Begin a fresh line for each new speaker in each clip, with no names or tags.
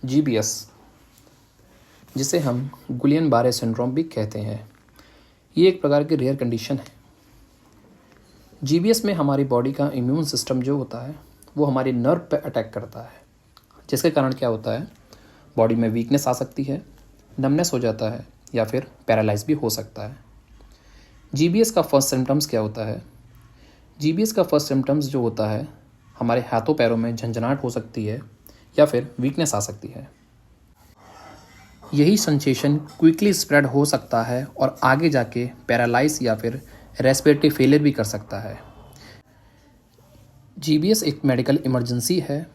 GBS, जिसे हम गुलियन बारे सिंड्रोम भी कहते हैं, ये एक प्रकार की रेयर कंडीशन है। जीबीएस में हमारी बॉडी का इम्यून सिस्टम जो होता है वो हमारी नर्व पे अटैक करता है, जिसके कारण क्या होता है, बॉडी में वीकनेस आ सकती है, नमनेस हो जाता है या फिर पैरालाइज भी हो सकता है। जीबीएस का फर्स्ट सिम्टम्स क्या होता है? जीबीएस का फर्स्ट सिम्टम्स जो होता है, हमारे हाथों पैरों में झंझनाहट हो सकती है या फिर वीकनेस आ सकती है। यही सेंसेशन क्विकली स्प्रेड हो सकता है और आगे जाके पैरालाइज या फिर रेस्पिरेटरी फेलियर भी कर सकता है। जीबीएस एक मेडिकल इमरजेंसी है।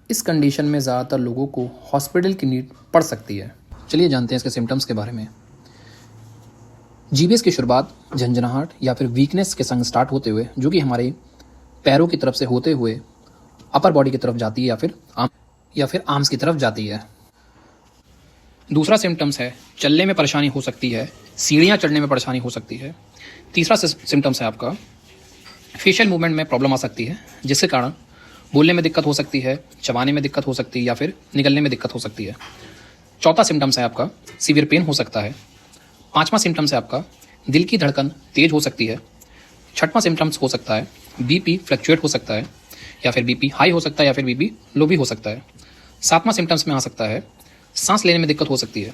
इस कंडीशन में ज़्यादातर लोगों को हॉस्पिटल की नीड पड़ सकती है। चलिए जानते हैं इसके सिम्टम्स के बारे में। जीबीएस की शुरुआत झंझनाहट या फिर वीकनेस के संग स्टार्ट होते हुए, जो कि हमारे पैरों की तरफ से होते हुए अपर बॉडी की तरफ जाती है या फिर आर्म्स की तरफ जाती है। दूसरा सिम्टम्स है चलने में परेशानी हो सकती है, सीढ़ियाँ चढ़ने में परेशानी हो सकती है। तीसरा सिम्टम्स है आपका फेशियल मूवमेंट में प्रॉब्लम आ सकती है, जिसके कारण बोलने में दिक्कत हो सकती है, चबाने में दिक्कत हो सकती है या फिर निगलने में दिक्कत हो सकती है। चौथा सिम्टम्स है आपका सीवियर पेन हो सकता है। पांचवा सिम्टम्स है आपका दिल की धड़कन तेज हो सकती है। छठवां सिम्टम्स हो सकता है बीपी फ्लक्चुएट हो सकता है या फिर बीपी हाई हो सकता है या फिर बीपी लो भी हो सकता है। सातवां सिम्टम्स में आ सकता है सांस लेने में दिक्कत हो सकती है।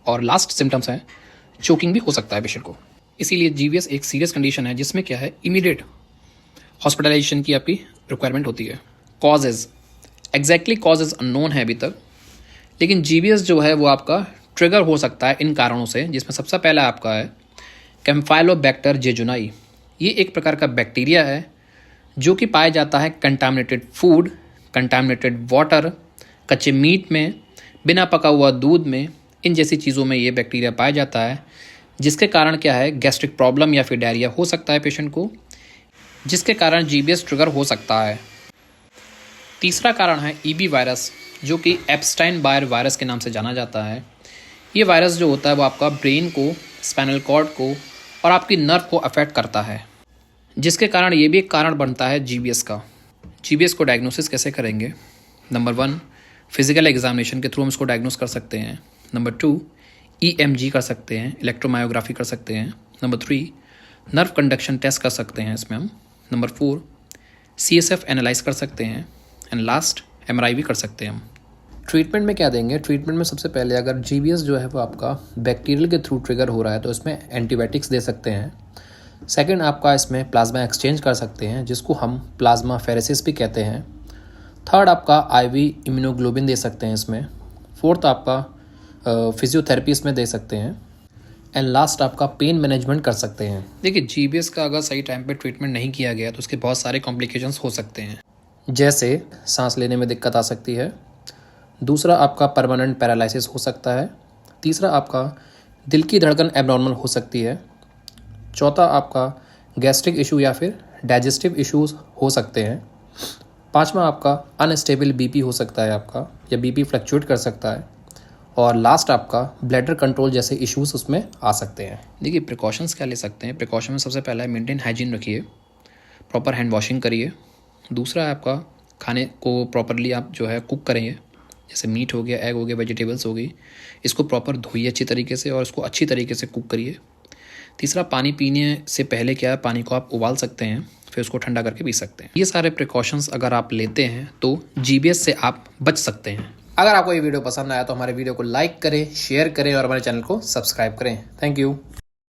और लास्ट सिम्टम्स है चोकिंग भी हो सकता है पेशेंट को। इसीलिए जीबीएस एक सीरियस कंडीशन है जिसमें क्या है, इमीडिएट हॉस्पिटलाइजेशन की आपकी रिक्वायरमेंट होती है। कॉजेज एग्जैक्टली कॉजेज अननोन है अभी तक, लेकिन जीबीएस जो है वो आपका ट्रिगर हो सकता है इन कारणों से, जिसमें सबसे पहला आपका है कैम्फाइलोबैक्टर जेजुनाई। ये एक प्रकार का बैक्टीरिया है जो कि पाया जाता है कंटामिनेटेड फूड, कंटामिनेटेड वाटर, कच्चे मीट में, बिना पका हुआ दूध में, इन जैसी चीज़ों में ये बैक्टीरिया पाया जाता है, जिसके कारण क्या है गैस्ट्रिक प्रॉब्लम या फिर डायरिया हो सकता है पेशेंट को, जिसके कारण जीबीएस ट्रिगर हो सकता है। तीसरा कारण है ईबी वायरस, जो कि एप्स्टाइन बायर वायरस के नाम से जाना जाता है। ये वायरस जो होता है वो आपका ब्रेन को, स्पाइनल कॉर्ड को और आपकी नर्व को अफेक्ट करता है, जिसके कारण ये भी एक कारण बनता है जीबीएस का। जीबीएस को डायग्नोसिस कैसे करेंगे? नंबर 1 फिजिकल एग्जामिनेशन के थ्रू हम इसको डायग्नोस कर सकते हैं। नंबर 2 ईएमजी कर सकते हैं, इलेक्ट्रोमायोग्राफी कर सकते हैं। नंबर 3 नर्व कंडक्शन टेस्ट कर सकते हैं इसमें हम। नंबर 4 सीएसएफ एनालाइज कर सकते हैं एंड लास्ट एमआरआई भी कर सकते हैं हम। ट्रीटमेंट में क्या देंगे? ट्रीटमेंट में सबसे पहले अगर जीबीएस जो है वो आपका बैक्टीरियल के थ्रू ट्रिगर हो रहा है तो इसमें एंटीबायोटिक्स दे सकते हैं। सेकंड आपका इसमें प्लाज्मा एक्सचेंज कर सकते हैं, जिसको हम प्लाज्मा फेरेसिस भी कहते हैं। थर्ड आपका आईवी इम्यूनोग्लोबिन दे सकते हैं इसमें। फोर्थ आपका फिजियोथेरेपी इसमें दे सकते हैं एंड लास्ट आपका पेन मैनेजमेंट कर सकते हैं। देखिए जीबीएस का अगर सही टाइम पे ट्रीटमेंट नहीं किया गया तो उसके बहुत सारे कॉम्प्लिकेशंस हो सकते हैं, जैसे सांस लेने में दिक्कत आ सकती है। दूसरा आपका परमानेंट पैरालिसिस हो सकता है। तीसरा आपका दिल की धड़कन एबनॉर्मल हो सकती है। चौथा आपका गैस्ट्रिक इशू या फिर डाइजेस्टिव इश्यूज हो सकते हैं। पांचवा आपका अनस्टेबल बीपी हो सकता है आपका, या बीपी फ्लक्चुएट कर सकता है। और लास्ट आपका ब्लैडर कंट्रोल जैसे इश्यूज उसमें आ सकते हैं। देखिए प्रिकॉशंस क्या ले सकते हैं? प्रिकॉशन में सबसे पहला है मेंटेन हाइजीन रखिए, प्रॉपर हैंड वॉशिंग करिए। दूसरा है आपका खाने को प्रॉपरली आप जो है कुक करेंगे, जैसे मीट हो गया, एग हो गया, वेजिटेबल्स हो गई, इसको प्रॉपर धोइए अच्छी तरीके से और इसको अच्छी तरीके से कुक करिए। तीसरा पानी पीने से पहले क्या है, पानी को आप उबाल सकते हैं, फिर उसको ठंडा करके पी सकते हैं। ये सारे प्रिकॉशंस अगर आप लेते हैं तो जीबीएस से आप बच सकते हैं। अगर आपको ये वीडियो पसंद आया तो हमारे वीडियो को लाइक करें, शेयर करें और हमारे चैनल को सब्सक्राइब करें। Thank you.